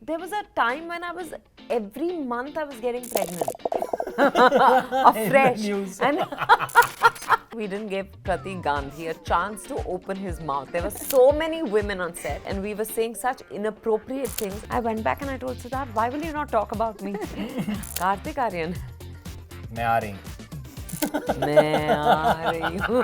There was a time when every month I was getting pregnant. Afresh. And we didn't give Pratik Gandhi a chance to open his mouth. There were so many women on set and we were saying such inappropriate things. I went back and I told Siddharth, why will you not talk about me? Kartik Aaryan. मैं आ रही हूँ. मैं आ रही हूँ.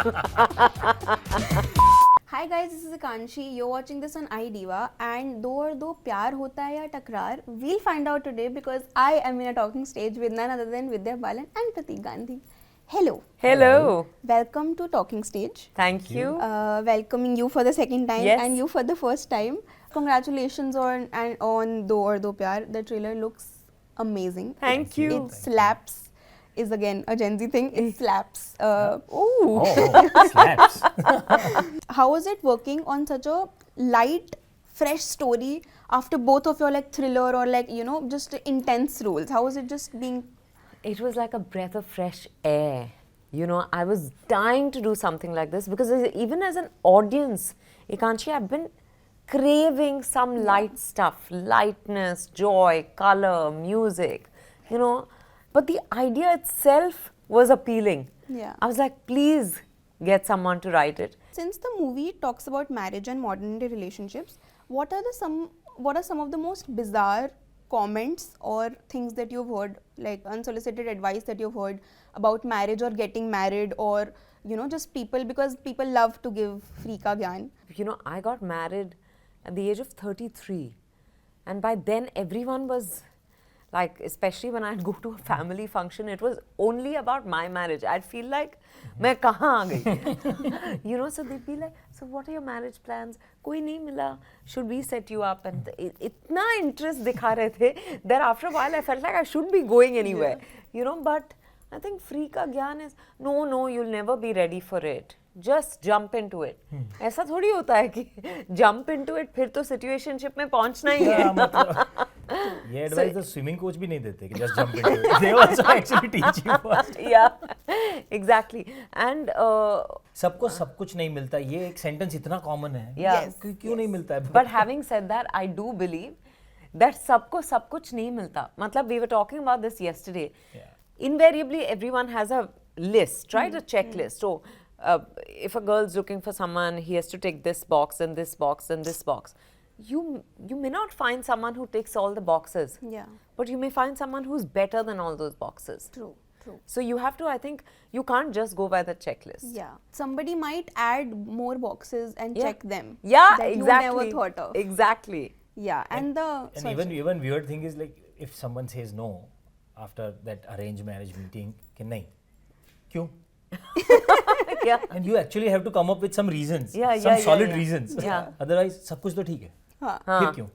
Hi guys, this is Akanshi. You're watching this on iDiva, and दो प्यार होता है या टकरार, we'll find out today because I am in a talking stage with none other than Vidya Balan and Pratik Gandhi. Hello. Hello. Welcome to Talking Stage. Thank you. Welcoming you for the second time Yes. and you for the first time. Congratulations on Do Pyar. The trailer looks amazing. Thank you. It slaps. Is again a Gen Z thing. It slaps. Ooh. Oh, slaps. How was it working on such a light, fresh story after both of your like thriller or like just intense roles? How was it just being? It was like a breath of fresh air. I was dying to do something like this because even as an audience, Ekanshi, I've been craving some light stuff, lightness, joy, color, music, But the idea itself was appealing. Yeah. I was like, please get someone to write it. Since the movie talks about marriage and modern day relationships, what are some of the most bizarre comments or things that you've heard, like unsolicited advice that you've heard about marriage or getting married or just people, because people love to give free ka gyan. I got married at the age of 33, and by then everyone was like, especially when I'd go to a family function, it was only about my marriage. I'd feel like, मैं कहाँ आ गई? So they'd be like, so what are your marriage plans? कोई नहीं मिला. Should we set you up? And इतना interest दिखा रहे थे that after a while I felt like I shouldn't be going anywhere. But I think free का ज्ञान is, no, you'll never be ready for it. Just jump into it. ऐसा थोड़ी होता है कि jump into it फिर तो situationship में पहुंचना ही है. ये एडवाइस तो स्विमिंग कोच भी नहीं देते कि just jump into it. They also actually teach you first. Exactly. And सबको सब कुछ नहीं मिलता. ये एक सेंटेंस इतना कॉमन है. क्यों नहीं मिलता है? But having said that, I do believe that सबको सब कुछ नहीं मिलता. मतलब we were talking about this yesterday. Invariably everyone has a list, right? A checklist. So if a girl's looking for someone, he has to take this box and this box and this box. You may not find someone who ticks all the boxes. Yeah. But you may find someone who's better than all those boxes. True. So you have to, I think, you can't just go by the checklist. Yeah. Somebody might add more boxes and check them. Yeah, that exactly. you never thought of. Exactly. Yeah. And even weird thing is like if someone says no after that arranged marriage meeting, कि नहीं, क्यों? Yeah. And you actually have to come up with some reasons. Yeah, some solid yeah. reasons. Yeah. Otherwise सब कुछ तो ठीक है. फिर क्यों?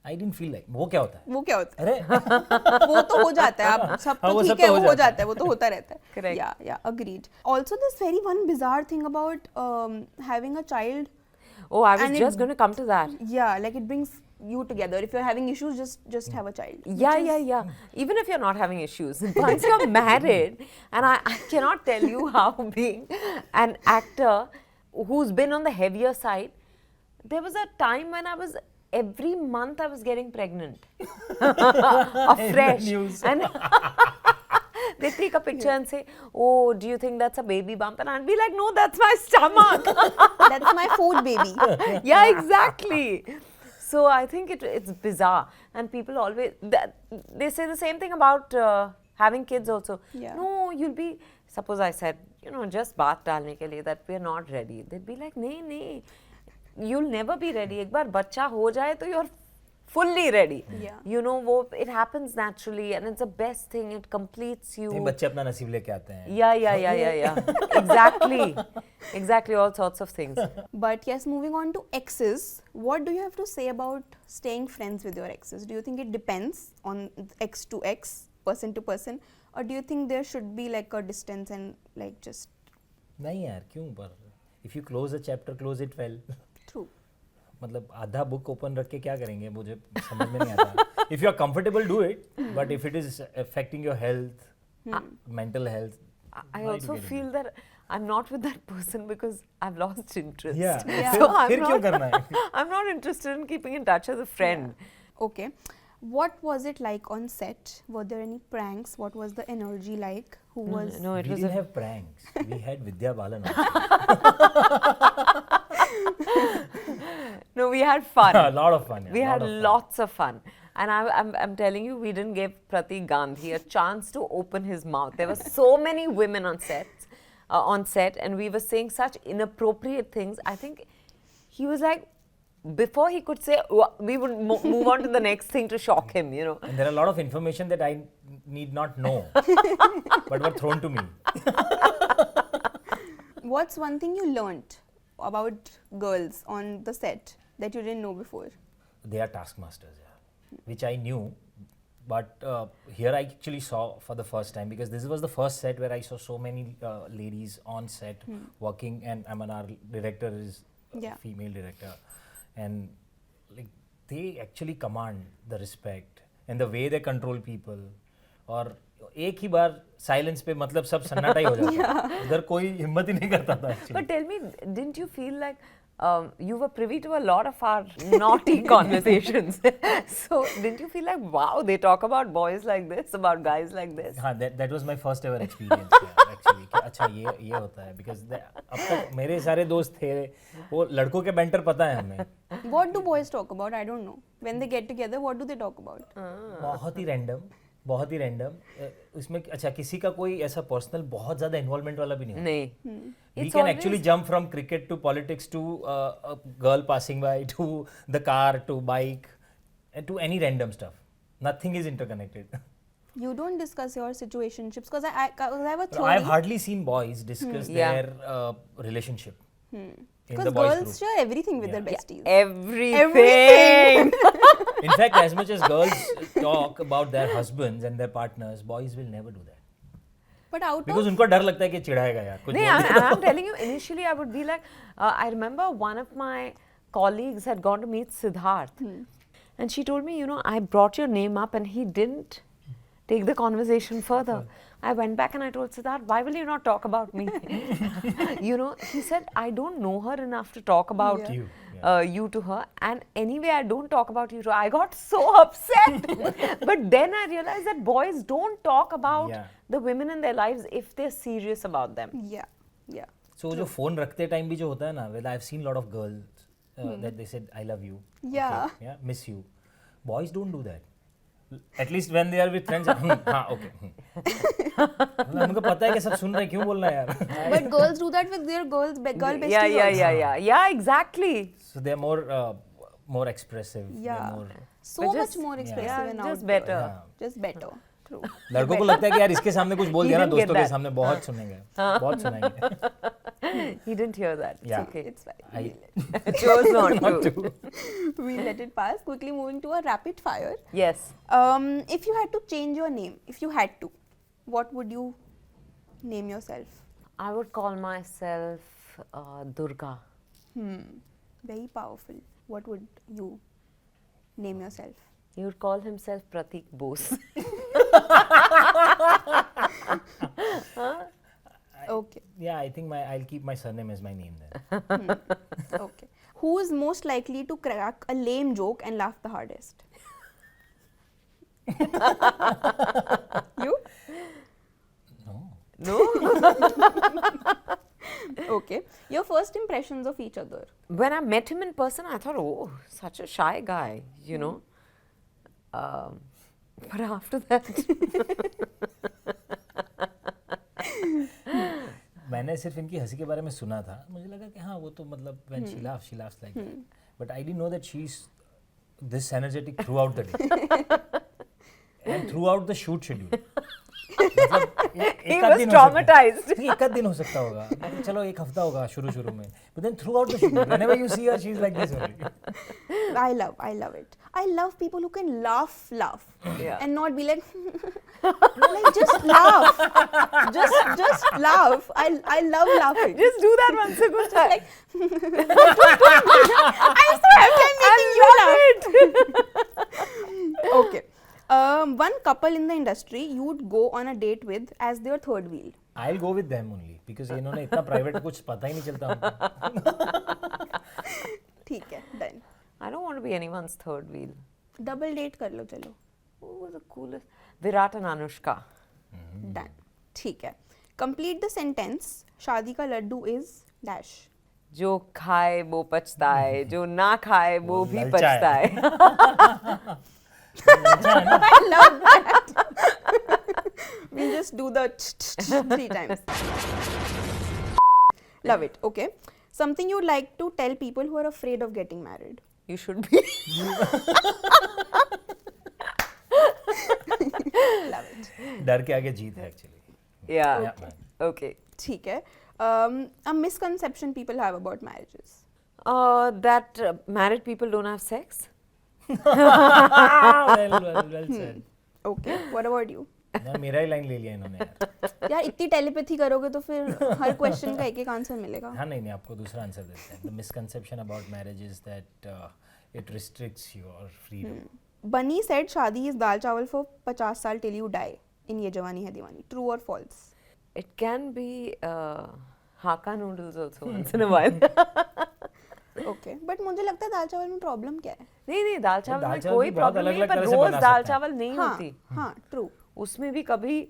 I didn't feel like. वो क्या होता है? वो क्या होता है? अरे वो तो हो जाता है. अब सब तो ठीक है, वो हो जाता है, वो तो होता रहता है. Correct. Yeah, agreed. Also, this very one bizarre thing about having a child. Oh, I was just going to come to that. Yeah, like it brings you together. If you're having issues, just have a child. Yeah. Even if you're not having issues, once you're married, and I cannot tell you how being an actor who's been on the heavier side, there was a time when every month I was getting pregnant. Afresh. And they take a picture and say, oh, do you think that's a baby bump? And I'd be like, no, that's my stomach. That's my food, baby. Yeah, exactly. So I think it's bizarre. And people always, they say the same thing about having kids also. Yeah. No, you'll be, suppose I said, just bath dalne ke liye, that we're not ready. They'd be like, nahi, you'll never be ready. Ek baar bachcha ho jaye, to you're fully ready. Yeah. It happens naturally and it's the best thing. It completes you. नहीं, बच्चे अपना नसीब लेके आते हैं. Yeah. Exactly, all sorts of things. But yes, moving on to exes, what do you have to say about staying friends with your exes? Do you think it depends on ex to ex, person to person, or do you think there should be like a distance and like just? नहीं यार, क्यों पर? If you close a chapter, close it well. True. मतलब आधा book open रख के क्या करेंगे, मुझे समझ में नहीं आता. If you are comfortable, do it. But if it is affecting your health, mental health, I also feel that I'm not with that person because I've lost interest. Yeah. So फिर क्यों करना है? I'm not interested in keeping in touch as a friend. Okay. What was it like on set? Were there any pranks? What was the energy like? Who was No, it we was didn't a have pranks. We had Vidya Balan also. no. We had fun. A lot of fun. Yeah, We had lot of fun. lots of fun. And I'm telling you, we didn't give Pratik Gandhi a chance to open his mouth. There were so many women on set, and we were saying such inappropriate things. I think he was like, before he could say, we would move on to the next thing to shock him, you know. And there are a lot of information that I need not know, but were thrown to me. What's one thing you learnt about girls on the set that you didn't know before? They are taskmasters, yeah, which I knew, but here I actually saw for the first time, because this was the first set where I saw so many ladies on set working, and our director is a Yeah. female director, and like they actually command the respect and the way they control people. और एक ही बार silence पे मतलब सब सन्नाटा ही हो जाता है, उधर कोई हिम्मत ही नहीं करता था actually. But tell me, didn't you feel like you were privy to a lot of our naughty conversations? So didn't you feel like, wow, they talk about boys like this, about guys like this? हाँ, that was my first ever experience yeah, actually कि अच्छा ये होता है, because अब तक मेरे सारे दोस्त थे, वो लड़कों के बैंटर पता है हमें, What do boys talk about? I don't know. When they get together, what do they talk about? बहुत ही रैंडम उसमें अच्छा किसी का कोई ऐसा पर्सनल बहुत ज्यादा इन्वॉल्वमेंट वाला भी नहीं होता. नहीं. We It's can always- actually jump from cricket to politics to a girl passing by to the car to bike and to any random stuff. Nothing is interconnected. You don't discuss your situationships because I have a So theory. I've hardly seen boys discuss Yeah. their relationship in Because the boys girls group. share everything with Yeah. their besties. Everything. In fact, as much as girls talk about their husbands and their partners, boys will never do that. But out Because of उनको डर लगता है कि चिढ़ाएगा यार कुछ No, बोल and I'm telling you, initially I would be like, I remember one of my colleagues had gone to meet Siddharth, and she told me, you know, I brought your name up, and he didn't take the conversation further. I went back and I told Siddharth, why will you not talk about me? You know, he said, I don't know her enough to talk about Yeah. You, you to her, and anyway, I don't talk about you to her. I got so upset. But then I realized that boys don't talk about Yeah. the women in their lives if they're serious about them. yeah. So जो phone रखते time भी जो होता है ना, well I've seen lot of girls that they said I love you, Yeah. okay, yeah, miss you. Boys don't do that. At least when they are with friends, हाँ okay. मतलब हमको पता है कि सब सुन रहे हैं, क्यों बोलना है यार? But girls do that with their girl besties also. Yeah, exactly. So they're more expressive. Yeah. They're more, So But much just- more expressive Yeah, and just out there. better. हाँ. Just better. True. लड़कों को लगता है कि यार इसके सामने कुछ बोल He दिया ना didn't get दोस्तों के that. सामने बहुत सुनेंगे, बहुत सुनाएंगे. He didn't hear that. It's Yeah. okay. It's fine. I Chose not to. We let it pass. Quickly moving to a rapid fire. Yes. If you had to change your name, if you had to, what would you name yourself? I would call myself Durga. Very powerful. What would you name yourself? He would call himself Pratik Bose. Okay. Yeah, I think I'll keep my surname as my name then. Okay. Who is most likely to crack a lame joke and laugh the hardest? You? No. No? Okay. Your first impressions of each other. When I met him in person, I thought, oh, such a shy guy, you know. But after that, मैंने सिर्फ इनकी हंसी के बारे में सुना था, मुझे लगा कि हाँ वो तो मतलब when she laughs like that. But I didn't know that she's this energetic throughout the day and throughout the shoot schedule. मतलब he was traumatized. एक आध दिन हो सकता होगा, चलो एक हफ्ता होगा शुरू में, but then throughout the shoot, whenever you see her, she's like this only. I love it. I love people who can laugh Yeah. and not be like, like just laugh, just laugh. I love laughing. Just do that once a good time. Like, I'm so happy I'm making you laugh. Okay. One couple in the industry you would go on a date with as their third wheel. I'll go with them only because इन्होंने इतना private कुछ पता ही नहीं चलता हमको. ठीक है, done. I don't want to be anyone's third wheel. Double date कर लो चलो. Who was the coolest? Virat and Anushka. Done. ठीक है. Complete the sentence. शादी का लड्डू is dash. जो खाए वो पछताए, जो ना खाए वो भी ललचा है। पछताए. I love that. We'll just do the 3 times. Love it. Okay. Something you'd like to tell people who are afraid of getting married. You should be. Love it. डर के आगे जीत है एक्चुअली. Yeah. Okay. ठीक है. A misconception people have about marriages. That married people don't have sex. well said. Okay. What about you? यार मेरा ही line ले लिया इन्होंने यार. यार इतनी टेलीपैथी करोगे तो फिर हर क्वेश्चन का एक आंसर मिलेगा. हाँ नहीं आपको दूसरा आंसर देते हैं. The misconception about marriage is that it restricts your freedom. Bunny said शादी is दाल चावल for 50 साल till you die in ये जवानी है दीवानी. True or false? It can be Hakka noodles also once in a while. Okay. But मुझे लगता है दाल चावल में प्रॉब्लम क्या है? नहीं दाल चावल दाल में चावल कोई भी बहुत प्रॉब्लम नहीं, अलग-अलग पर तरह से रोज बना दाल सकते हैं. चावल नहीं होती. हाँ, true. उसमें भी कभी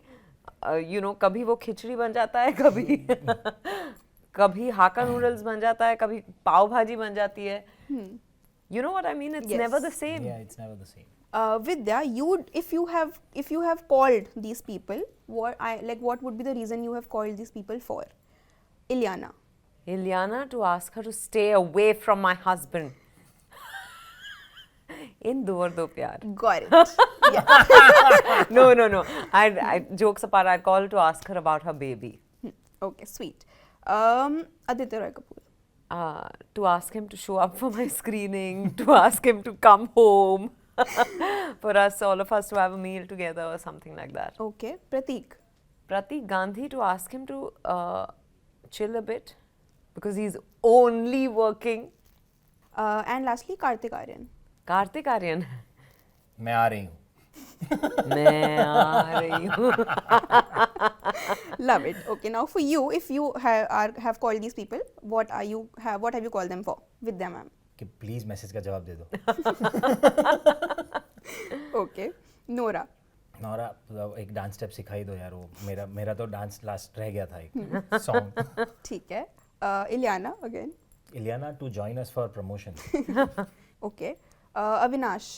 कभी वो खिचड़ी बन जाता है, कभी कभी हाका नूडल्स बन जाता है, कभी पाव भाजी बन जाती है. You know what I mean? It's Yes. never the same. Yeah, it's never the same. Vidya, if you have called these people, what would be the reason you have called these people for? Ilyana. Ilyana, to ask her to stay away from my husband. In Door Do Pyar. Got it. Yeah. No. I jokes apart, I'd call to ask her about her baby. Okay, sweet. Aditya Roy Kapoor. To ask him to show up for my screening, to ask him to come home, for all of us to have a meal together or something like that. Okay, Prateek. Prateek Gandhi, to ask him to chill a bit because he's only working. And lastly, Kartik Aaryan. Kartik Aaryan. मैं आ रही हूँ. मैं आ रही हूँ. Love it. Okay, now for you, if you have called these people, what have you called them for? Vidya ma'am. कि please message का जवाब दे दो. Okay, Nora. नौरा एक डांस स्टेप सिखाई दो यार. वो मेरा तो डांस लास्ट रह गया था एक सॉन्ग. ठीक है. Ilyana again. Ileana to join us for promotion. Okay. Avinash.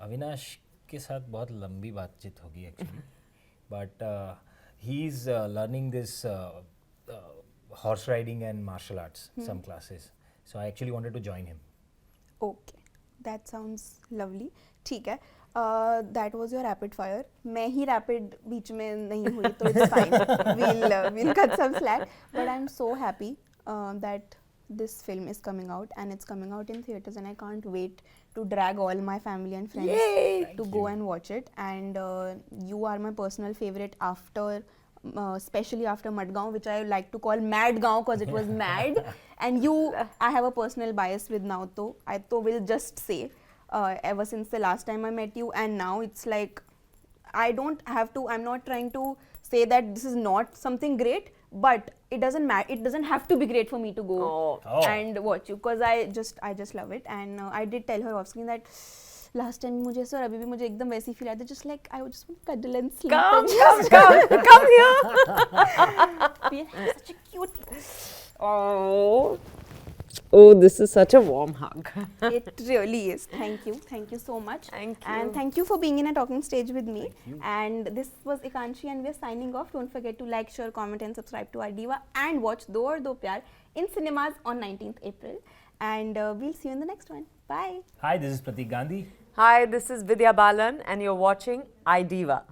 Avinash के साथ बहुत लंबी बातचीत होगी actually. But he is learning this horse riding and martial arts some classes. So I actually wanted to join him. Okay, that sounds lovely. ठीक है. That was your rapid fire. मैं ही rapid बीच में नहीं हुई तो it's fine. We'll cut some slack. But I'm so happy that this film is coming out and it's coming out in theaters and I can't wait to drag all my family and friends to go and watch it. And you are my personal favorite after. Especially after Madgaon, which I like to call Mad Gaon because it was mad. And I have a personal bias with now, so I will just say, ever since the last time I met you, and now it's like, I'm not trying to say that this is not something great, but it doesn't matter. It doesn't have to be great for me to go and watch you, because I just love it. And I did tell her off screen that last time मुझे ऐसा और अभी भी मुझे एकदम वैसी feel आती है, just like I would just want to cuddle and sleep. Come here. We have such a cute. Oh, this is such a warm hug. It really is. Thank you so much. Thank you. And thank you for being in a talking stage with me. And this was Ikanshi, and we're signing off. Don't forget to like, share, comment, and subscribe to our diva, and watch Do Aur Do Pyar in cinemas on 19th April. And we'll see you in the next one. Bye. Hi, this is Prateek Gandhi. Hi, this is Vidya Balan, and you're watching iDiva.